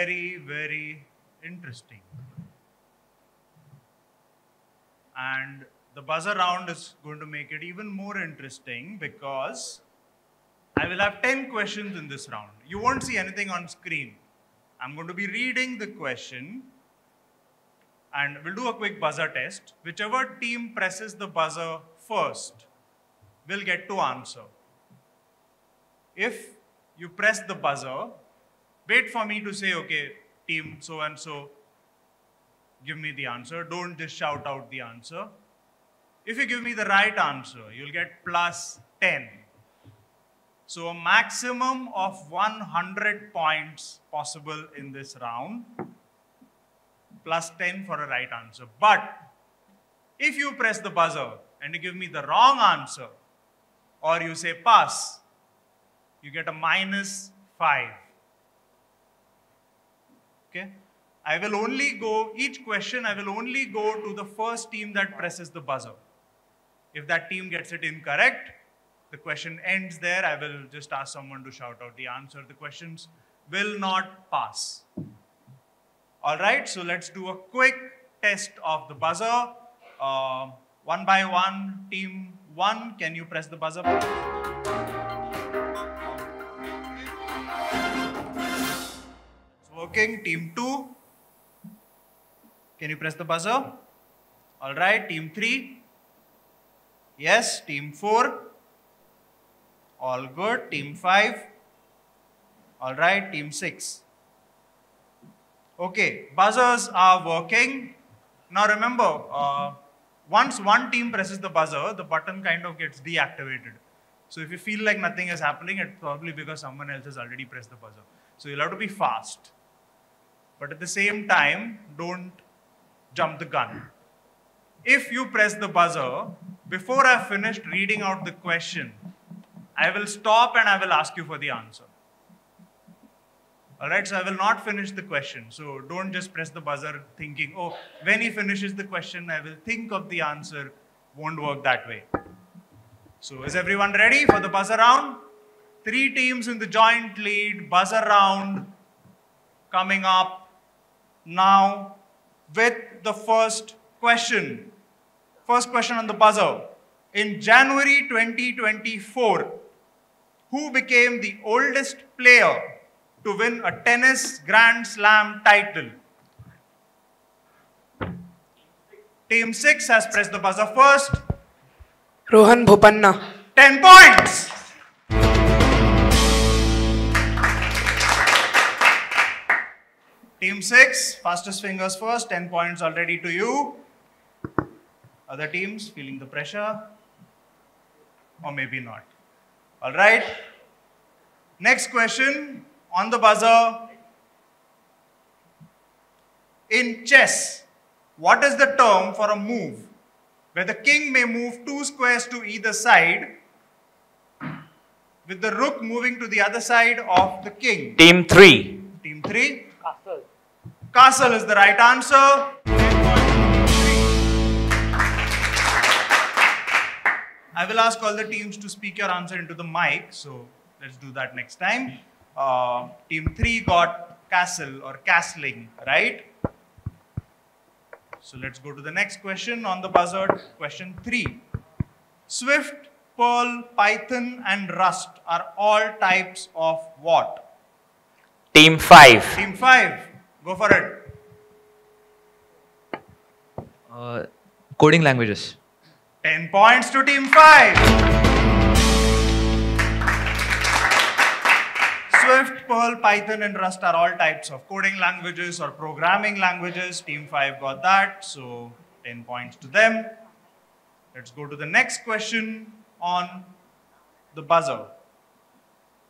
very, very interesting. And the buzzer round is going to make it even more interesting because I will have 10 questions in this round. You won't see anything on screen. I'm going to be reading the question and we'll do a quick buzzer test. Whichever team presses the buzzer first will get to answer. If you press the buzzer, wait for me to say, okay, team so-and-so, give me the answer. Don't just shout out the answer. If you give me the right answer, you'll get plus 10. So a maximum of 100 points possible in this round, plus 10 for a right answer. But if you press the buzzer and you give me the wrong answer, or you say pass, you get a minus 5. Okay? I will only go, each question I will only go to the first team that presses the buzzer. If that team gets it incorrect, the question ends there. I will just ask someone to shout out the answer. The questions will not pass. All right, so let's do a quick test of the buzzer. One by one, team 1, can you press the buzzer? It's working. Team 2, can you press the buzzer? All right, team 3. Yes, team 4. All good. Team 5. All right, team 6. Okay, buzzers are working. Now remember, once one team presses the buzzer, the button kind of gets deactivated. So if you feel like nothing is happening, it's probably because someone else has already pressed the buzzer. So you'll have to be fast. But at the same time, don't jump the gun. If you press the buzzer, before I've finished reading out the question, I will stop and I will ask you for the answer. All right, so I will not finish the question. So don't just press the buzzer thinking, oh, when he finishes the question, I will think of the answer. Won't work that way. So is everyone ready for the buzzer round? 3 teams in the joint lead, buzzer round coming up now with the first question. First question on the buzzer. In January 2024, who became the oldest player to win a tennis Grand Slam title? Team 6 has pressed the buzzer first. Rohan Bhopanna. 10 points. Team 6, fastest fingers first, 10 points already to you. Other teams feeling the pressure? Or maybe not. All right. Next question on the buzzer. In chess, what is the term for a move where the king may move 2 squares to either side with the rook moving to the other side of the king? Team 3. Team 3. Castle. Castle is the right answer. 10 points to team 3. I will ask all the teams to speak your answer into the mic, so let's do that next time. Team 3 got castle or castling, right? So let's go to the next question on the buzzer. Question 3. Swift, Perl, Python and Rust are all types of what? Team 5. Team 5, go for it. Coding languages. 10 points to Team 5. Swift, Perl, Python and Rust are all types of coding languages or programming languages. Team 5 got that, so 10 points to them. Let's go to the next question on the buzzer.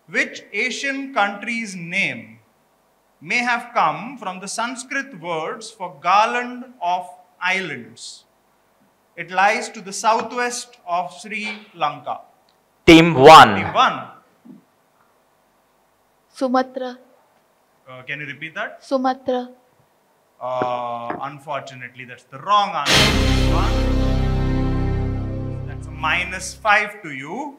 Which Asian country's name may have come from the Sanskrit words for garland of islands? It lies to the southwest of Sri Lanka. Team 1. Team 1. Sumatra. Can you repeat that? Sumatra. Unfortunately, that's the wrong answer. That's a -5 to you.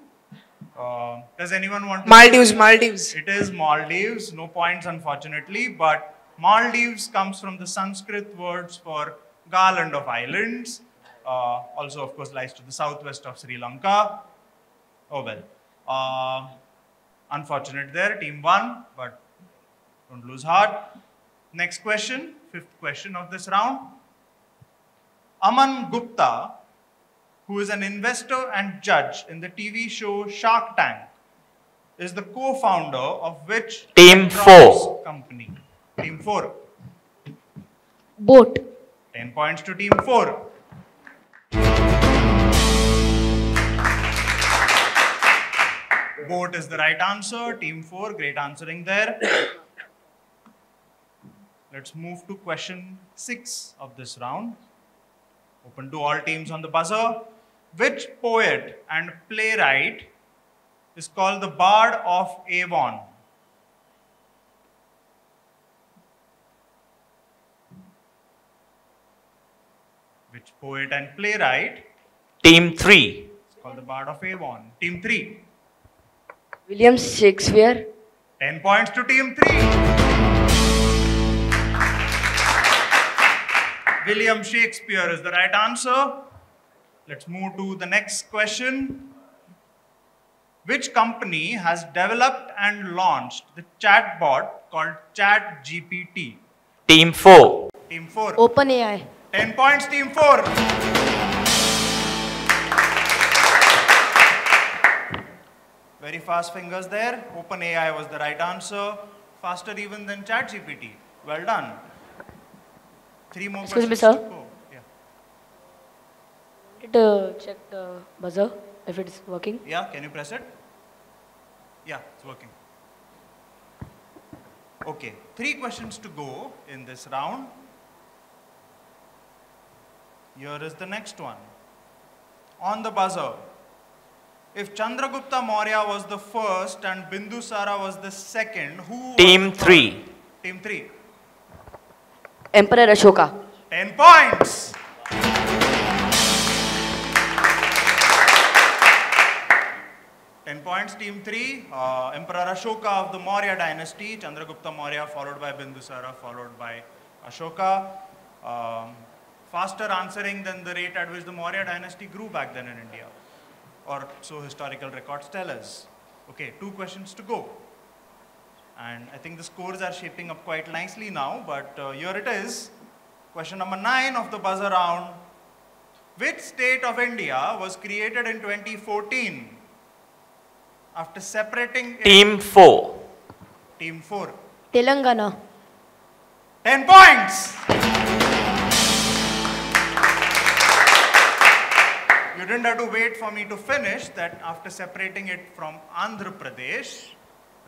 Does anyone want to? Maldives, Maldives. It is Maldives. No points, unfortunately. But Maldives comes from the Sanskrit words for garland of islands. Also, of course, lies to the southwest of Sri Lanka. Oh well. Unfortunate there, team 1, but don't lose heart. Next question, 5th question of this round. Aman Gupta, who is an investor and judge in the TV show Shark Tank, is the co-founder of which Team electronics 4. company? Team 4. Boat. 10 points to team 4. Boat is the right answer. Team 4, great answering there. Let's move to question 6 of this round. Open to all teams on the buzzer. Which poet and playwright is called the Bard of Avon? Which poet and playwright Team 3. is called the Bard of Avon? Team 3. William Shakespeare. 10 points to team 3. William Shakespeare is the right answer. Let's move to the next question. Which company has developed and launched the chatbot called ChatGPT? Team 4. Team 4. OpenAI. 10 points, team 4. Very fast fingers there. OpenAI was the right answer. Faster even than ChatGPT. Well done. 3 more Excuse me, questions sir. to go. Yeah. Check the buzzer if it is working. Yeah, can you press it? Yeah, it's working. Okay, 3 questions to go in this round. Here is the next one. On the buzzer, if Chandragupta Maurya was the first and Bindusara was the second, who was Team the third? 3. Team 3. Emperor Ashoka. 10 points. Team 3. Emperor Ashoka of the Maurya dynasty. Chandragupta Maurya followed by Bindusara, followed by Ashoka. Faster answering than the rate at which the Maurya dynasty grew back then in India. Or so historical records tell us. Okay, 2 questions to go. And I think the scores are shaping up quite nicely now, but here it is. Question number 9 of the buzzer round. Which state of India was created in 2014 after separating it? Team 4. Team 4. Telangana. 10 points! You didn't have to wait for me to finish that after separating it from Andhra Pradesh,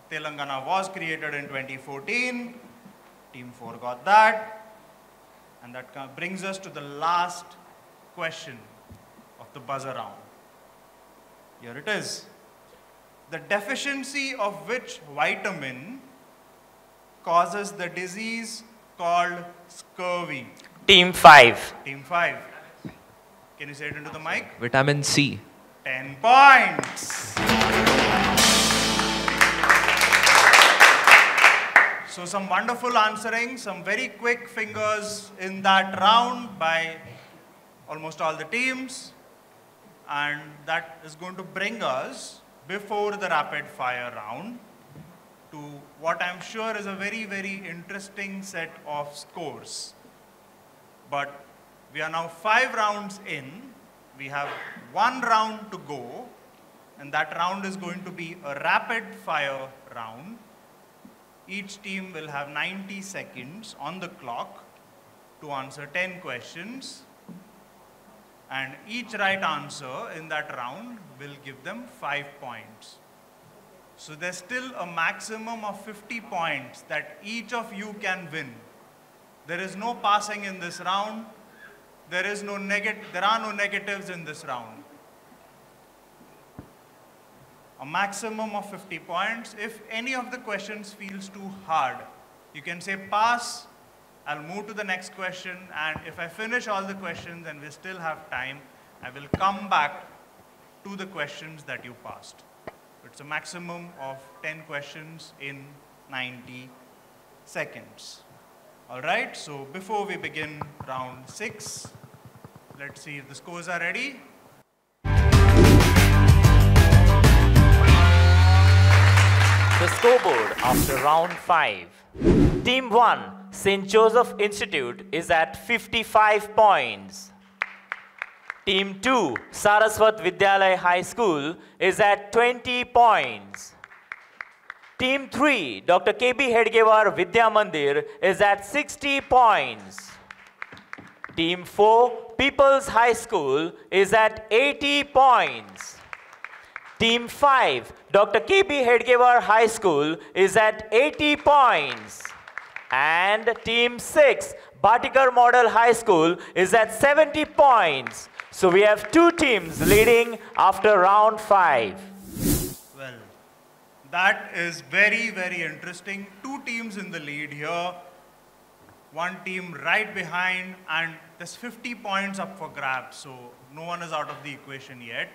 Telangana was created in 2014. Team 4 got that. And that brings us to the last question of the buzzer round. Here it is. The deficiency of which vitamin causes the disease called scurvy? Team 5. Team 5. Can you say it into the mic? Vitamin C. 10 points. So some wonderful answering, some very quick fingers in that round by almost all the teams. And that is going to bring us, before the rapid fire round, to what I'm sure is a very, very interesting set of scores. But we are now 5 rounds in. We have 1 round to go. And that round is going to be a rapid fire round. Each team will have 90 seconds on the clock to answer 10 questions. And each right answer in that round will give them 5 points. So there's still a maximum of 50 points that each of you can win. There is no passing in this round. There are no negatives in this round. A maximum of 50 points. If any of the questions feels too hard, you can say pass. I'll move to the next question, and if I finish all the questions and we still have time, I will come back to the questions that you passed. It's a maximum of 10 questions in 90 seconds. All right, so before we begin round 6, let's see if the scores are ready. The scoreboard after round 5. Team 1, St. Joseph Institute is at 55 points. Team 2, Saraswat Vidyalaya High School is at 20 points. Team 3, Dr. K.B. Hedgewar Vidya Mandir is at 60 points. Team 4, People's High School is at 80 points. Team 5, Dr. K.B. Hedgewar High School is at 80 points. And Team 6, Batikar Model High School is at 70 points. So we have 2 teams leading after round 5. Well, that is very, very interesting. 2 teams in the lead here. 1 team right behind, and there's 50 points up for grabs. So no one is out of the equation yet.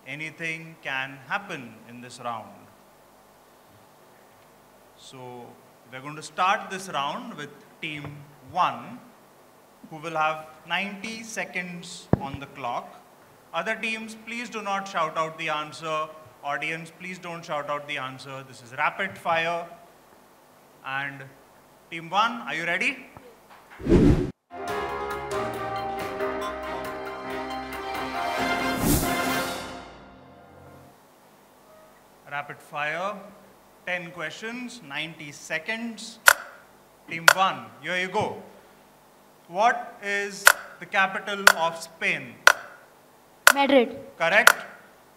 Anything can happen in this round. So we're going to start this round with team 1, who will have 90 seconds on the clock. Other teams, please do not shout out the answer. Audience, please don't shout out the answer. This is rapid fire. And team 1, are you ready? Rapid fire, 10 questions, 90 seconds. Team 1, here you go. What is the capital of Spain? Madrid. Correct.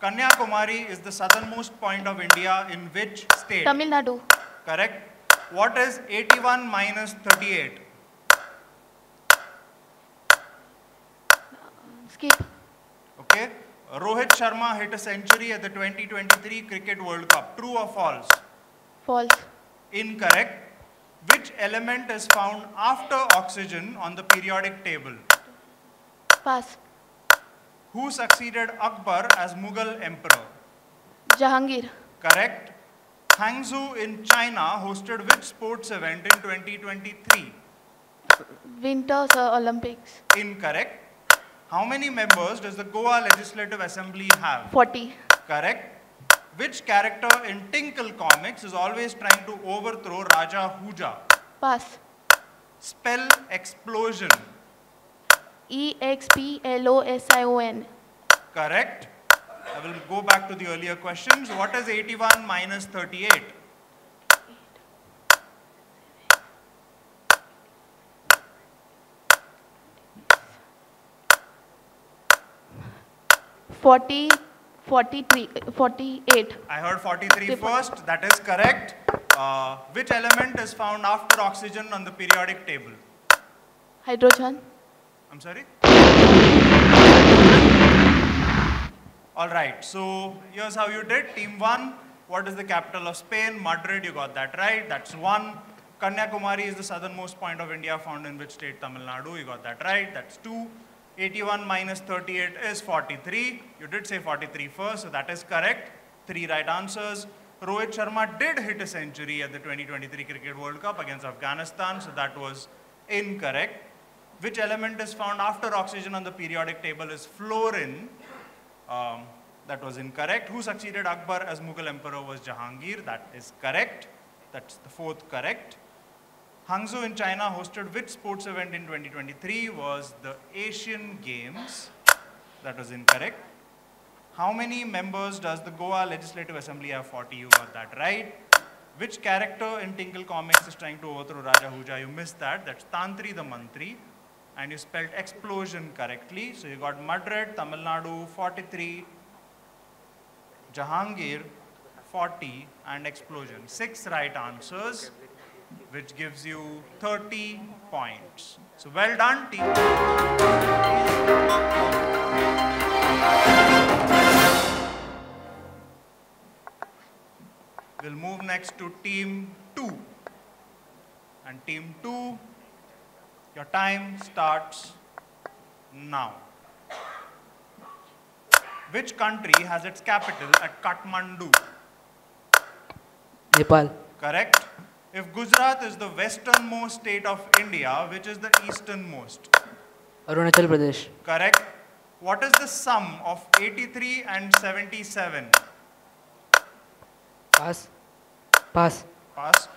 Kanyakumari is the southernmost point of India in which state? Tamil Nadu. Correct. What is 81 minus 38? Skip. Okay. Rohit Sharma hit a century at the 2023 Cricket World Cup. True or false? False. Incorrect. Which element is found after oxygen on the periodic table? Pass. Who succeeded Akbar as Mughal emperor? Jahangir. Correct. Hangzhou in China hosted which sports event in 2023? Winter Olympics. Incorrect. How many members does the Goa Legislative Assembly have? 40. Correct. Which character in Tinkle comics is always trying to overthrow Raja Huja? Pass. Spell explosion. EXPLOSION. Correct. I will go back to the earlier questions. What is 81 minus 38? 40, 43, 48. I heard 43 first. That is correct. Which element is found after oxygen on the periodic table? Hydrogen. I'm sorry? All right. So here's how you did. Team 1, what is the capital of Spain? Madrid, you got that right. That's 1. Kanyakumari is the southernmost point of India, found in which state? Tamil Nadu. You got that right. That's 2. 81 minus 38 is 43. You did say 43 first, so that is correct. 3 right answers. Rohit Sharma did hit a century at the 2023 Cricket World Cup against Afghanistan, so that was incorrect. Which element is found after oxygen on the periodic table is fluorine. That was incorrect. Who succeeded Akbar as Mughal emperor was Jahangir. That is correct. That's the 4th correct. Hangzhou in China hosted which sports event in 2023 was the Asian Games. That was incorrect. How many members does the Goa Legislative Assembly have? 40. You got that right. Which character in Tinkle comics is trying to overthrow Raja Huja? You missed that. That's Tantri the Mantri. And you spelled explosion correctly. So you got Madrid, Tamil Nadu, 43, Jahangir, 40, and explosion. 6 right answers, which gives you 30 points. So well done, team. We'll move next to team 2. And team 2, your time starts now. Which country has its capital at Kathmandu? Nepal. Correct. If Gujarat is the westernmost state of India, which is the easternmost? Arunachal Pradesh. Correct. What is the sum of 83 and 77? Pass. Pass. Pass.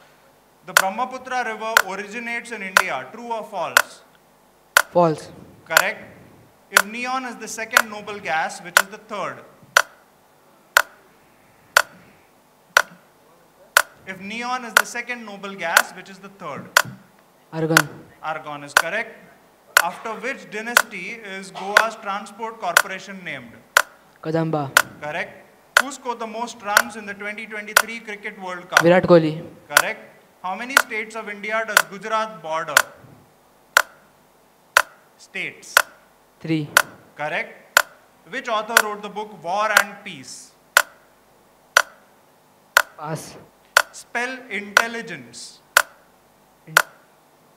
The Brahmaputra river originates in India, true or false? False. Correct. If neon is the second noble gas, which is the third? If neon is the second noble gas, which is the third? Argon. Argon is correct. After which dynasty is Goa's transport corporation named? Kadamba. Correct. Who scored the most runs in the 2023 Cricket World Cup? Virat Kohli. Correct. How many states of India does Gujarat border? States. 3. Correct. Which author wrote the book War and Peace? Pass. Spell intelligence.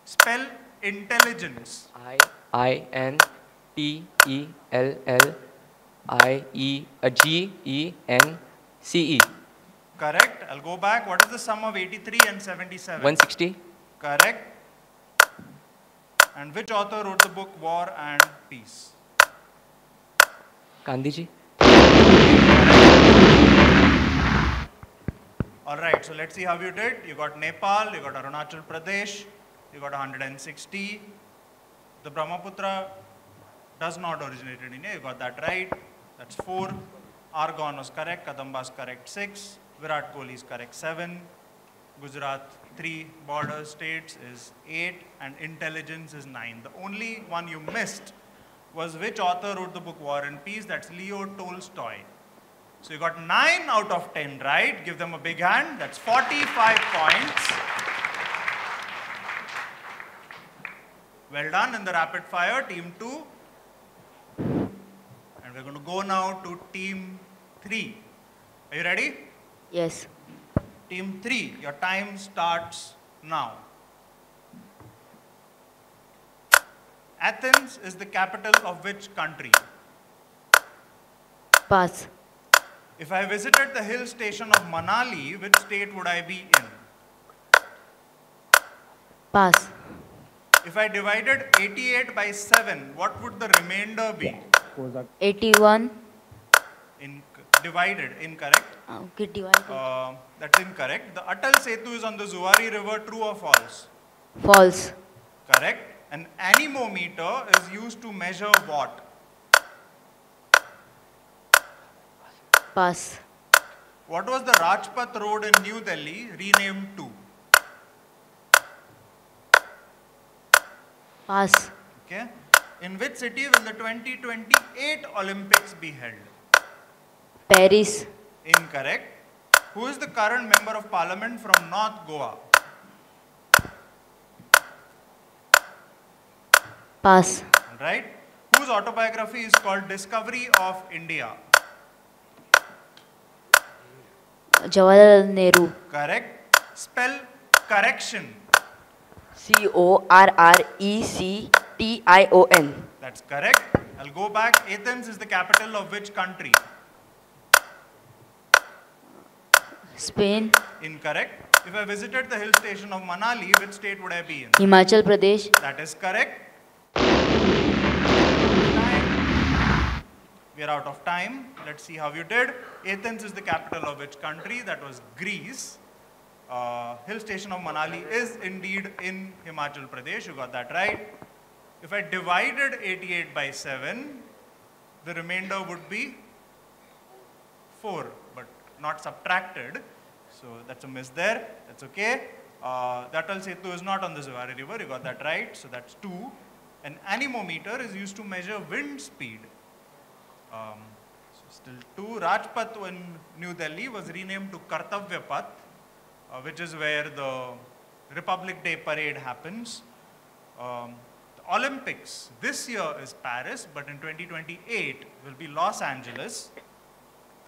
Spell intelligence. INTELLIGENCE. Correct. I'll go back. What is the sum of 83 and 77? 160. Correct. And which author wrote the book War and Peace? Gandhiji. Alright, so let's see how you did. You got Nepal, you got Arunachal Pradesh, you got 160. The Brahmaputra does not originate in India, you got that right. That's 4. Argon was correct, Kadamba is correct 6, Virat Kohli is correct 7, Gujarat 3 border states is 8, and intelligence is 9. The only one you missed was which author wrote the book War and Peace. That's Leo Tolstoy. So you got 9 out of 10 right. Give them a big hand. That's 45 points. Well done in the rapid fire, team 2. And we're going to go now to team 3. Are you ready? Yes. Team 3, your time starts now. Athens is the capital of which country? Pass. If I visited the hill station of Manali, which state would I be in? Pass. If I divided 88 by 7, what would the remainder be? 81. Divided, incorrect. Okay, divided. That's incorrect. The Atal Setu is on the Zuari river, true or false? False. Correct. An anemometer is used to measure what? Pass. What was the Rajpath Road in New Delhi renamed to? Pass. Okay. In which city will the 2028 Olympics be held? Paris. Incorrect. Who is the current member of parliament from North Goa? Pass. Right. Whose autobiography is called Discovery of India? Jawaharlal Nehru. Correct. Spell correction. CORRECTION. That's correct. I'll go back. Athens is the capital of which country? Spain. Incorrect. If I visited the hill station of Manali, which state would I be in? Himachal Pradesh. That is correct. We are out of time. Let's see how you did. Athens is the capital of which country? That was Greece. Hill station of Manali is indeed in Himachal Pradesh. You got that right. If I divided 88 by 7, the remainder would be 4, but not subtracted. So that's a miss there. That's okay. The Atal Setu is not on the Zuari river. You got that right. So that's 2. An anemometer is used to measure wind speed. So still 2. Rajpath in New Delhi was renamed to Kartavya Path, which is where the Republic Day parade happens. The Olympics this year is Paris, but in 2028 will be Los Angeles. The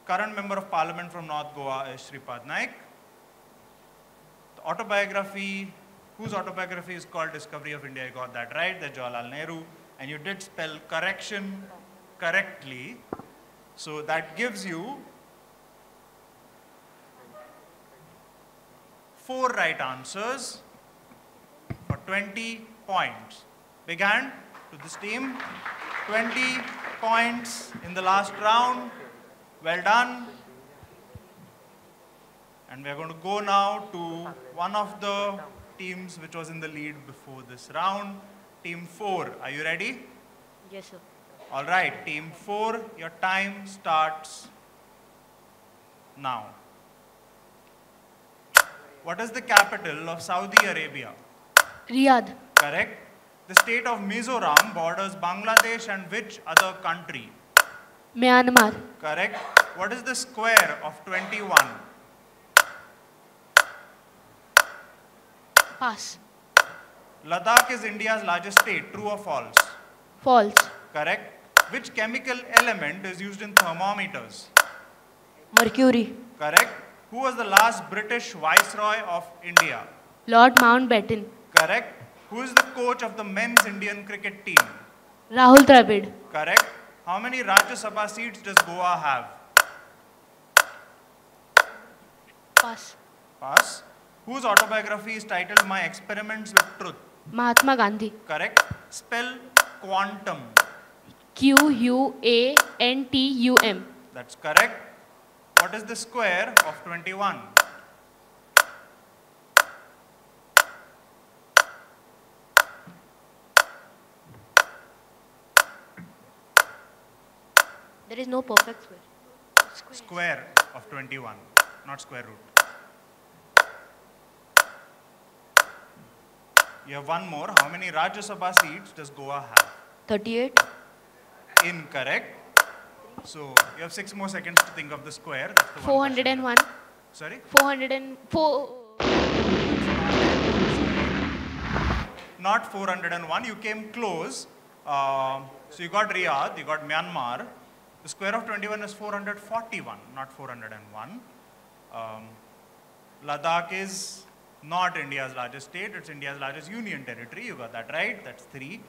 current member of parliament from North Goa is Shripad Naik. The autobiography, whose autobiography is called Discovery of India? You got that right. That's Jawaharlal Nehru. And you did spell correction correctly. So that gives you 4 right answers for 20 points. Big hand to this team. 20 points in the last round. Well done. And we're going to go now to one of the teams which was in the lead before this round. Team 4, are you ready? Yes, sir. All right, team 4, your time starts now. What is the capital of Saudi Arabia? Riyadh. Correct. The state of Mizoram borders Bangladesh and which other country? Myanmar. Correct. What is the square of 21? Pass. Ladakh is India's largest state, true or false? False. Correct. Which chemical element is used in thermometers? Mercury. Correct. Who was the last British Viceroy of India? Lord Mountbatten. Correct. Who is the coach of the men's Indian cricket team? Rahul Dravid. Correct. How many Rajya Sabha seats does Goa have? Pass. Pass. Whose autobiography is titled My Experiments with Truth? Mahatma Gandhi. Correct. Spell quantum. Quantum. That's correct. What is the square of 21? There is no perfect square. Square of 21, not square root. You have one more. How many Rajya Sabha seats does Goa have? 38. Incorrect. So you have 6 more seconds to think of the square. That's the one question. 401. Sorry? 404. Not 401. You came close. So you got Riyadh, you got Myanmar. The square of 21 is 441, not 401. Ladakh is not India's largest state, it's India's largest union territory. You got that right, that's 3.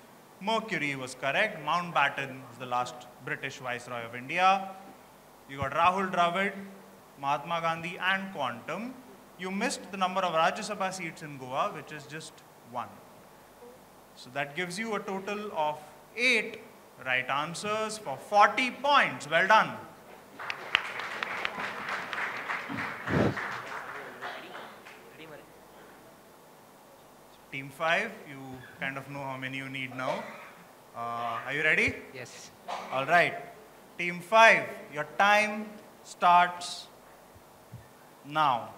Mercury was correct. Mountbatten was the last British Viceroy of India. You got Rahul Dravid, Mahatma Gandhi and quantum. You missed the number of Rajya Sabha seats in Goa, which is just 1. So that gives you a total of 8 right answers for 40 points. Well done. Team 5, you kind of know how many you need now. Are you ready? Yes. All right. Team 5, your time starts now.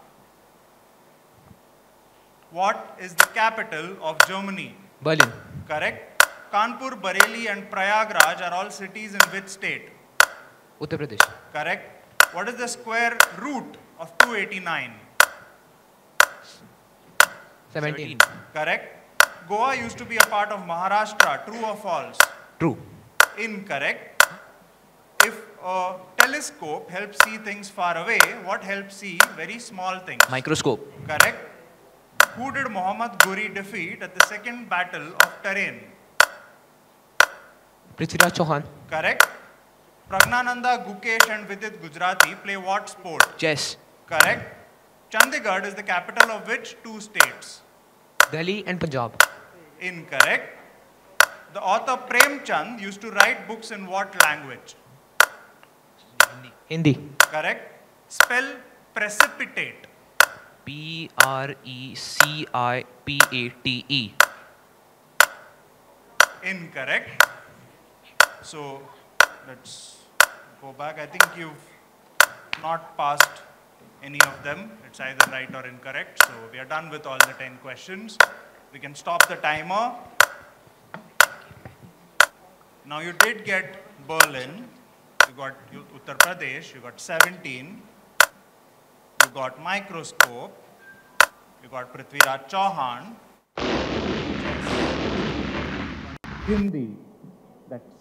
What is the capital of Germany? Berlin. Correct. Kanpur, Bareilly and Prayagraj are all cities in which state? Uttar Pradesh. Correct. What is the square root of 289? 17. Correct. Goa used to be a part of Maharashtra, true or false? True. Incorrect. If a telescope helps see things far away, what helps see very small things? Microscope. Correct. Who did Muhammad Ghori defeat at the second battle of Terrain? Prithviraj Chauhan. Correct. Pragnananda, Gukesh and Vidit Gujarati play what sport? Chess. Correct. Chandigarh is the capital of which 2 states? Delhi and Punjab. Incorrect. The author Prem Chand used to write books in what language? Hindi. Correct. Spell precipitate. Precipate. Incorrect. So let's go back. I think you've not passed any of them. It's either right or incorrect. So we are done with all the 10 questions. We can stop the timer. Now you did get Berlin. You got Uttar Pradesh. You got 17. You got microscope. You got Prithviraj Chauhan. Hindi. That's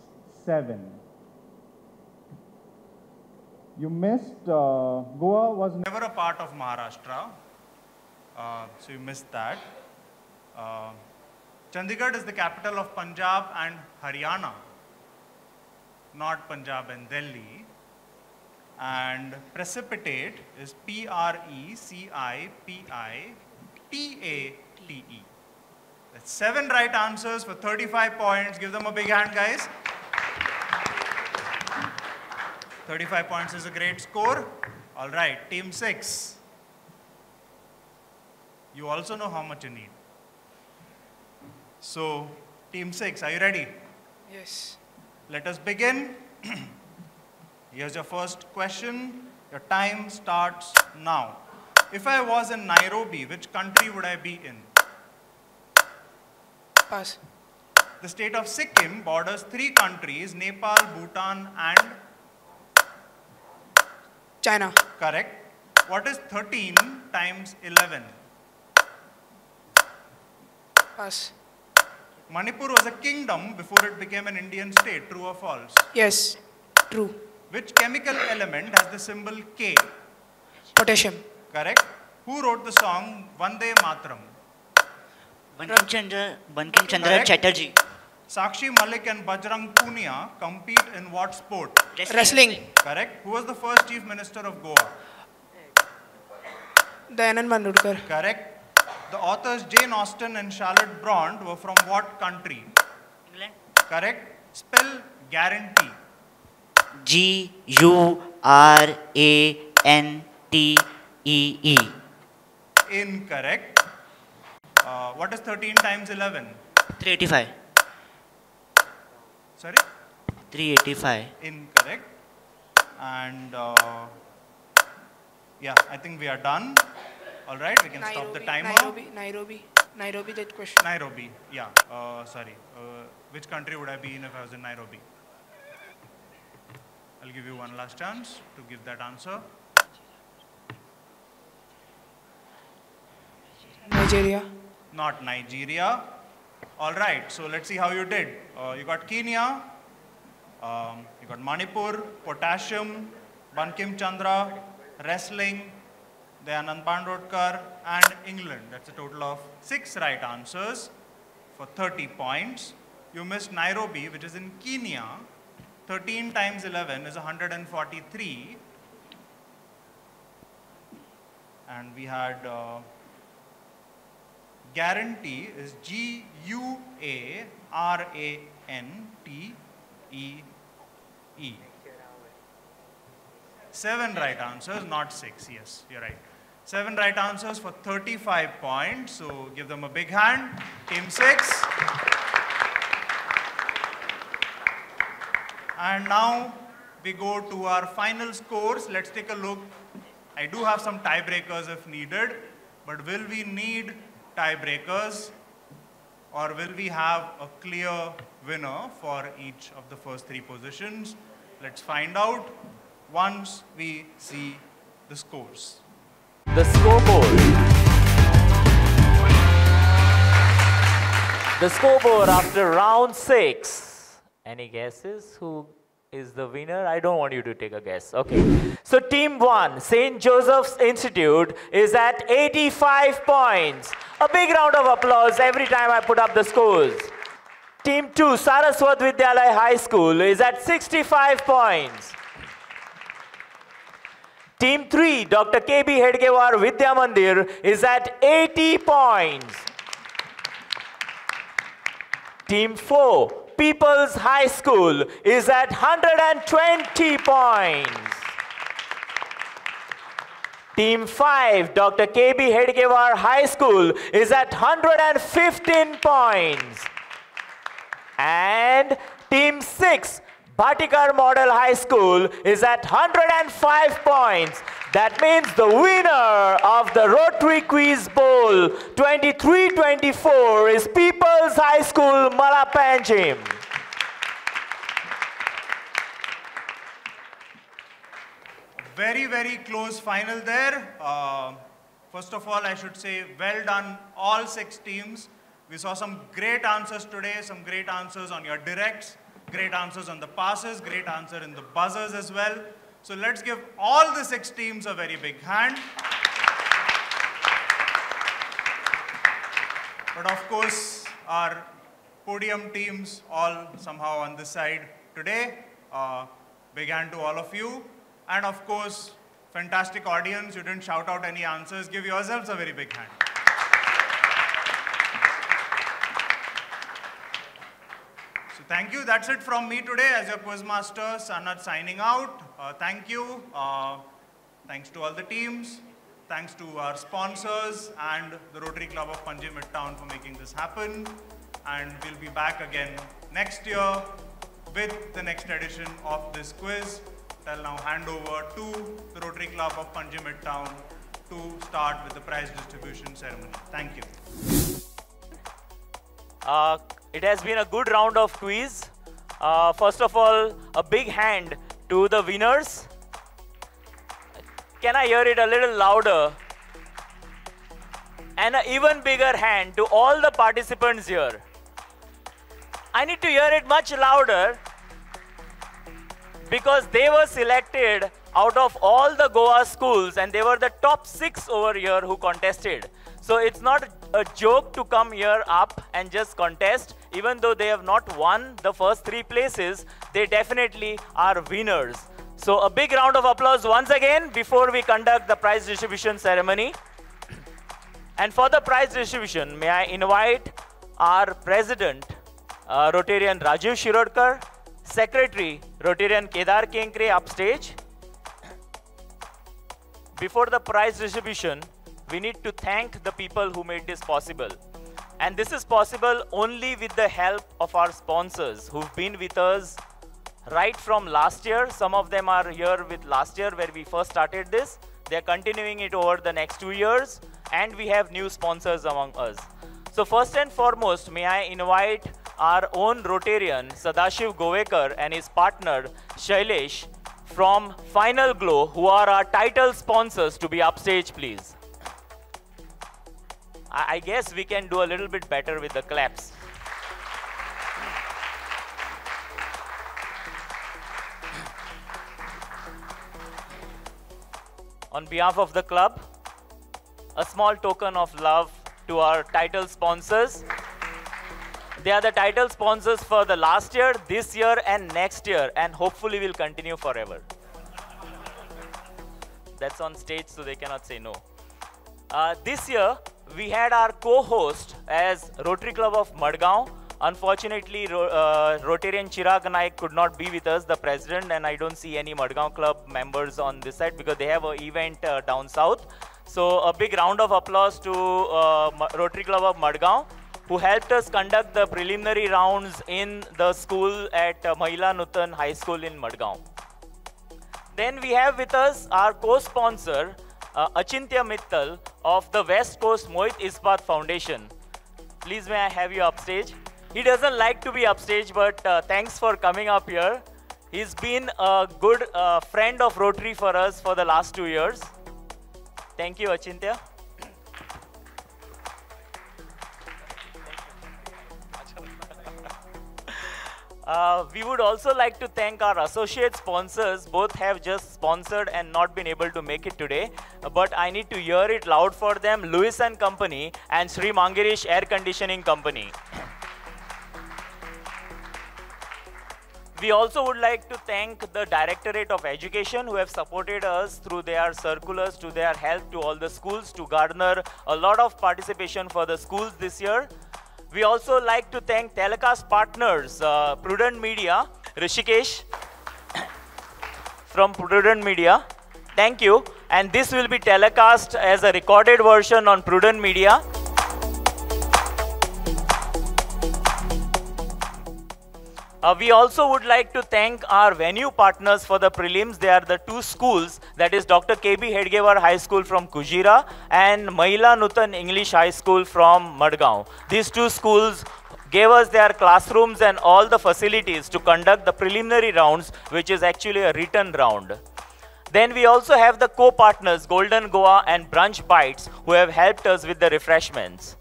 7. You missed, Goa was never a part of Maharashtra, so you missed that. Chandigarh is the capital of Punjab and Haryana, not Punjab and Delhi. And precipitate is Precipitate. T-A-T-E. That's 7 right answers for 35 points. Give them a big hand, guys. 35 points is a great score. All right, team 6. You also know how much you need. So, team 6, are you ready? Yes. Let us begin. Here's your first question. Your time starts now. If I was in Nairobi, which country would I be in? Pass. The state of Sikkim borders 3 countries, Nepal, Bhutan, and China. correct. What is 13 times 11? Pass. Manipur was a kingdom before it became an Indian state. True or false? Yes. True. Which chemical element has the symbol K? Potassium. Correct. Who wrote the song Vande Matram? Bankim Chandra Correct. Chatterjee. Sakshi Malik and Bajrang Punia compete in what sport? Wrestling. Correct. Who was the first chief minister of Goa? Dayanand Bandudkar. Correct. The authors Jane Austen and Charlotte Bronte were from what country? England. Correct. Spell guarantee. Guarantee. Incorrect. What is 13 times 11? 385. Sorry? 385. Incorrect. And yeah, I think we are done. All right, we can stop the timer. Nairobi, that question. Nairobi, yeah. Sorry. Which country would I be in if I was in Nairobi? I'll give you one last chance to give that answer. Nigeria. Not Nigeria. All right, so let's see how you did. You got Kenya, you got Manipur, potassium, Bankim Chandra, wrestling, Dayanand Bandodkar, and England. That's a total of 6 right answers for 30 points. You missed Nairobi, which is in Kenya. 13 times 11 is 143. And we had guarantee is Guarantee. 7 right answers, not 6. Yes, you're right. 7 right answers for 35 points. So give them a big hand. Team 6. And now we go to our final scores. Let's take a look. I do have some tiebreakers if needed, but will we need tiebreakers, or will we have a clear winner for each of the first 3 positions? Let's find out once we see the scores. The scoreboard. The scoreboard after round 6. Any guesses who is the winner? I don't want you to take a guess. Okay. So team 1, St. Joseph's Institute, is at 85 points. A big round of applause every time I put up the scores. Team 2, Saraswat Vidyalaya High School, is at 65 points. Team 3, Dr. K.B. Hedgewar Vidya Mandir, is at 80 points. Team 4, People's High School, is at 120 points. Team 5, Dr. K.B. Hedgewar High School, is at 115 points. And Team 6, Bhatikar Model High School, is at 105 points. That means the winner of the Rotary Quiz Bowl 23-24 is People's High School, Malapanchim. Very, very close final there. First of all, I should say well done all 6 teams. We saw some great answers today, some great answers on your directs, great answers on the passes, great answer in the buzzers as well. So let's give all the 6 teams a very big hand. But of course, our podium teams all somehow on this side today. Big hand to all of you. And of course, fantastic audience. You didn't shout out any answers. Give yourselves a very big hand. thank you. That's it from me today as your quizmaster, Sanat, signing out. Thank you. Thanks to all the teams. Thanks to our sponsors and the Rotary Club of Panji Midtown for making this happen. And we'll be back again next year with the next edition of this quiz. I'll now hand over to the Rotary Club of Panji Midtown to start with the prize distribution ceremony. Thank you. It has been a good round of quiz. First of all, a big hand to the winners. Can I hear it a little louder? And an even bigger hand to all the participants here. I need to hear it much louder because they were selected out of all the Goa schools and they were the top 6 over here who contested. So it's not a joke to come here up and just contest. Even though they have not won the first 3 places, they definitely are winners. So a big round of applause once again before we conduct the prize distribution ceremony. And for the prize distribution, may I invite our President, Rotarian Rajiv Shirodkar, Secretary, Rotarian Kedar Kenkre upstage. Before the prize distribution, we need to thank the people who made this possible. And this is possible only with the help of our sponsors who've been with us right from last year. Some of them are here with last year where we first started this. They're continuing it over the next 2 years. And we have new sponsors among us. So first and foremost, may I invite our own Rotarian, Sadashiv Govekar, and his partner, Shailesh, from Final Glow, who are our title sponsors, to be upstage, please. I guess we can do a little bit better with the claps. On behalf of the club, a small token of love to our title sponsors. They are the title sponsors for the last year, this year, and next year, and hopefully will continue forever. That's on stage, so they cannot say no. This year, we had our co-host as Rotary Club of Madgaon. Unfortunately, Rotarian Chirag Naik could not be with us, the president, and I don't see any Madgaon Club members on this side because they have an event down south. So a big round of applause to Rotary Club of Madgaon, who helped us conduct the preliminary rounds in the school at Mahila Nutan High School in Madgaon. Then we have with us our co-sponsor, Achintya Mittal of the West Coast Mohit Ispat Foundation. Please may I have you upstage. He doesn't like to be upstage, but thanks for coming up here. He's been a good friend of Rotary for us for the last 2 years. Thank you, Achintya. We would also like to thank our associate sponsors. Both have just sponsored and not been able to make it today. But I need to hear it loud for them. Lewis and Company and Sri Mangirish Air Conditioning Company. We also would like to thank the Directorate of Education who have supported us through their circulars, to their help to all the schools to garner a lot of participation for the schools this year. We also like to thank telecast partners, Prudent Media, Rishikesh from Prudent Media. Thank you. And this will be telecast as a recorded version on Prudent Media. We also would like to thank our venue partners for the prelims. They are the 2 schools, that is Dr. K.B. Hedgewar High School from Kujira and Mahila Nutan English High School from Madgaon. These 2 schools gave us their classrooms and all the facilities to conduct the preliminary rounds, which is actually a written round. Then we also have the co-partners, Golden Goa and Brunch Bites, who have helped us with the refreshments.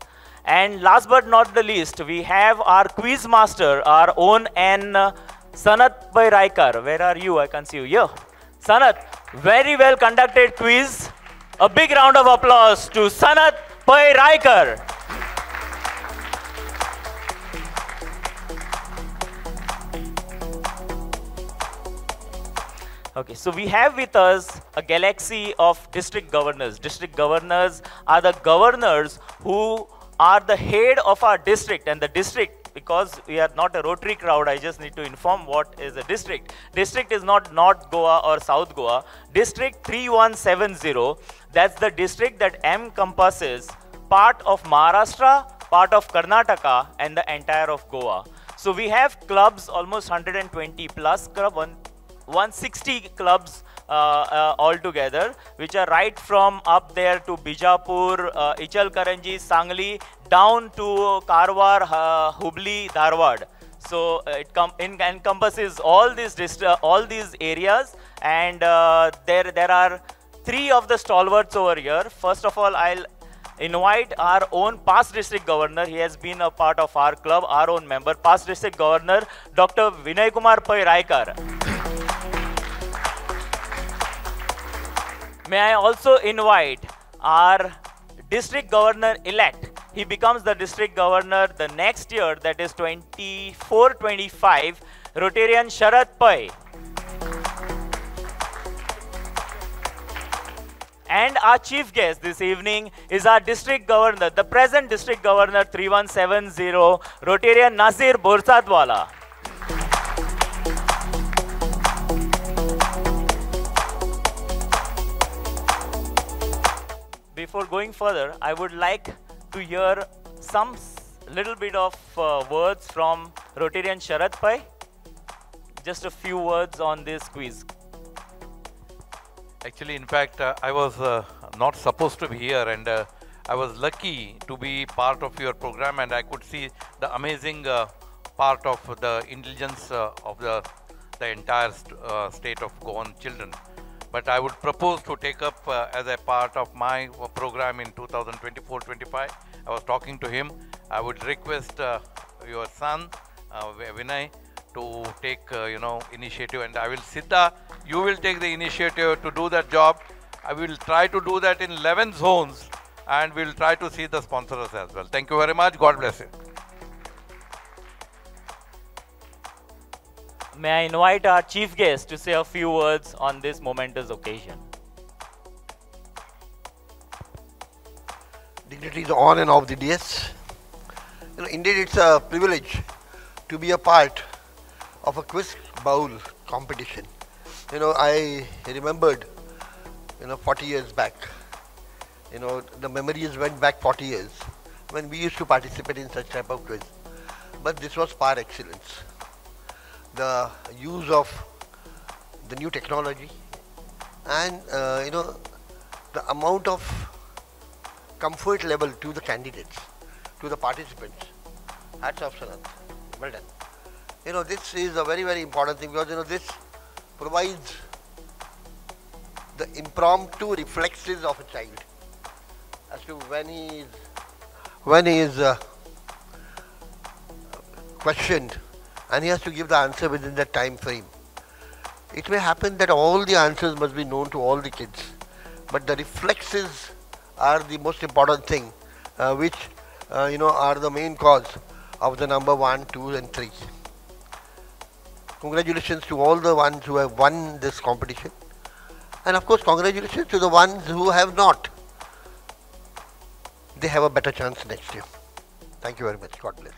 And last but not the least, we have our quiz master, our own Sanat Bhai Raikar. Where are you? I can see you. Yeah. Sanat, very well conducted quiz. A big round of applause to Sanat Bhai Raikar. Okay, so we have with us a galaxy of district governors. District governors are the governors who are the head of our district, and the district because we are not a Rotary crowd, I just need to inform what is a district. District is not North Goa or South Goa. District 3170, that's the district that encompasses part of Maharashtra, part of Karnataka, and the entire of Goa. So we have clubs, almost 120 plus club, 160 clubs altogether, which are right from up there to Bijapur, Ichalkaranji, Sangli, down to Karwar, Hubli, Dharwad. So it encompasses all these areas, and there are three of the stalwarts over here. First of all, I'll invite our own past district governor. He has been a part of our club, our own member, past district governor, Dr. Vinay Kumar Pai Raikar. May I also invite our district governor elect. He becomes the district governor the next year, that is 24-25, Rotarian Sharad Pai. And our chief guest this evening is our district governor, the present district governor 3170, Rotarian Nasir Borsadwala. Before going further, I would like to hear some little bit of words from Rotarian Sharad Pai. Just a few words on this quiz. Actually, in fact, I was not supposed to be here, and I was lucky to be part of your program, and I could see the amazing part of the intelligence of the entire state of Goan children. But I would propose to take up as a part of my program in 2024-25. I was talking to him. I would request your son, Vinay, to take initiative, and I will, Siddha, you will take the initiative to do that job. I will try to do that in 11 zones, and we will try to see the sponsors as well. Thank you very much. God bless you. May I invite our chief guest to say a few words on this momentous occasion. Dignitaries on and off the DS. Indeed, it's a privilege to be a part of a quiz bowl competition. I remembered, 40 years back. The memories went back 40 years when we used to participate in such type of quiz. But this was par excellence. The use of the new technology and the amount of comfort level to the candidates, to the participants. Hats off, Sanat. Well done. This is a very, very important thing, because this provides the impromptu reflexes of a child as to when he is questioned, and he has to give the answer within that time frame. It may happen that all the answers must be known to all the kids, but the reflexes are the most important thing, which are the main cause of the number 1, 2 and 3. Congratulations to all the ones who have won this competition, and of course congratulations to the ones who have not. They have a better chance next year. Thank you very much. God bless.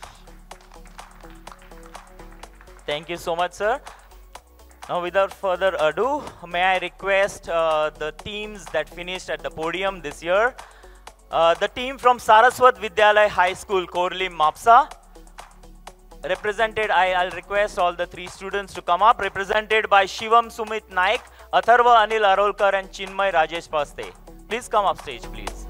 Thank you so much, sir. Now, without further ado, may I request the teams that finished at the podium this year. The team from Saraswat Vidyalaya High School, Korlim, Mapsa. Represented, I'll request all the 3 students to come up. Represented by Shivam Sumit Naik, Atharva Anil Arolkar and Chinmay Rajesh Paste. Please come up stage, please.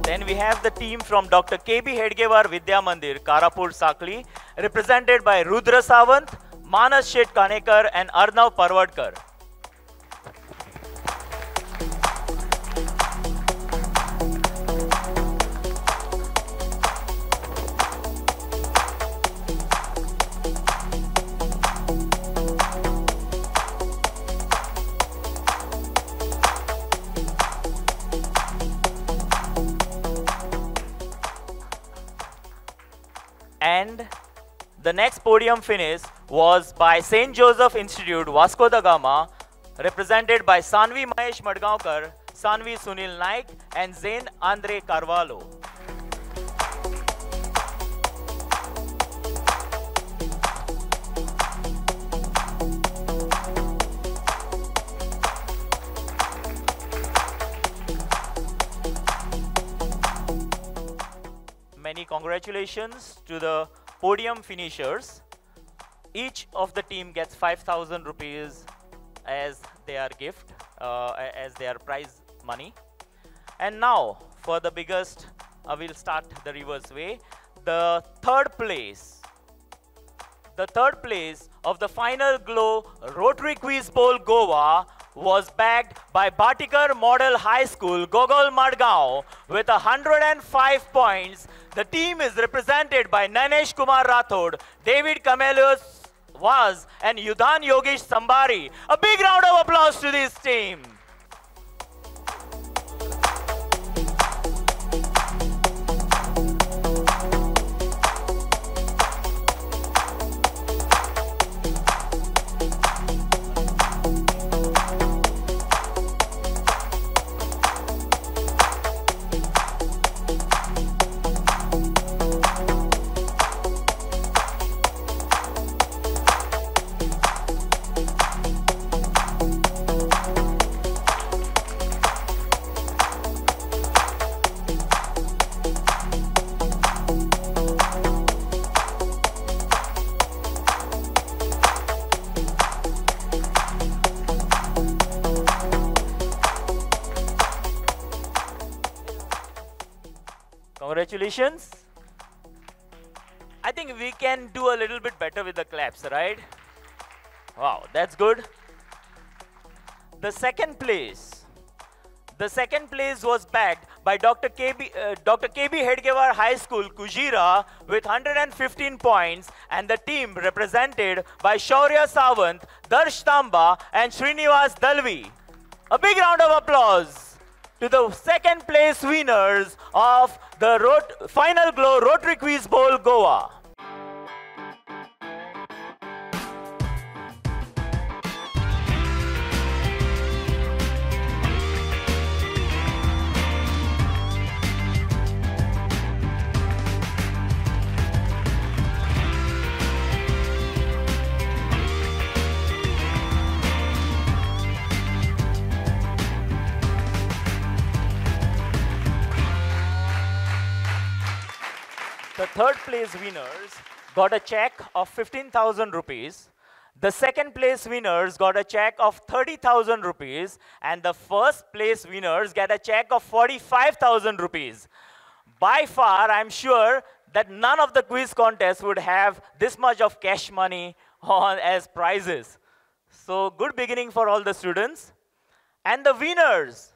Then we have the team from Dr. K.B. Hedgewar Vidya Mandir, Karapur, Sakli, represented by Rudra Sawant, Manas Shet Kanekar and Arnav Parwadkar. And The next podium finish was by St. Joseph Institute, Vasco da Gama, represented by Sanvi Mahesh Madgaonkar, Sanvi Sunil Naik, and Zain Andre Carvalho. Many congratulations to the podium finishers. Each of the team gets 5,000 rupees as their gift, as their prize money. And now for the biggest, we'll start the reverse way. The third place of the Final Glow Rotary Quiz Bowl Goa was bagged by Batikar Model High School, Gogol Madgaon, with 105 points. The team is represented by Nanesh Kumar Rathod, David Camelius Vaz, and Yudhan Yogesh Sambari. A big round of applause to this team. Congratulations. I think we can do a little bit better with the claps, right? Wow, that's good. The second place was bagged by Dr. KB Hedgewar High School, Kujira, with 115 points, and the team represented by Shaurya Sawant, Darsh Tamba, and Srinivas Dalvi. A big round of applause to the second place winners of the Final Glow Rotary Quiz Bowl Goa. The third place winners got a check of 15,000 rupees. The second place winners got a check of 30,000 rupees. And the first place winners get a check of 45,000 rupees. By far, I'm sure that none of the quiz contests would have this much of cash money on as prizes. So good beginning for all the students. And the winners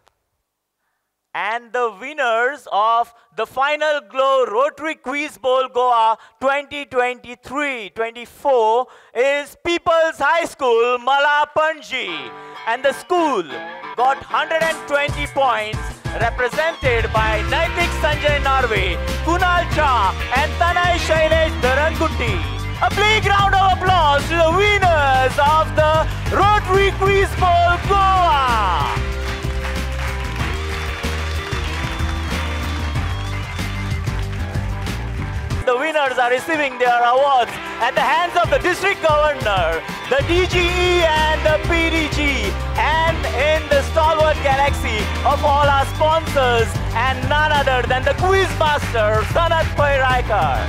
of the Final Glow Rotary Quiz Bowl Goa 2023-24 is People's High School, Malapanji. And the school got 120 points, represented by Naitik Sanjay Narve, Kunal Cha, and Tanay Shailesh Dharangutti. A big round of applause to the winners of the Rotary Quiz Bowl Goa. The winners are receiving their awards at the hands of the District Governor, the DGE and the PDG, and in the stalwart galaxy of all our sponsors, and none other than the Quizmaster, Sanat Pairaikar.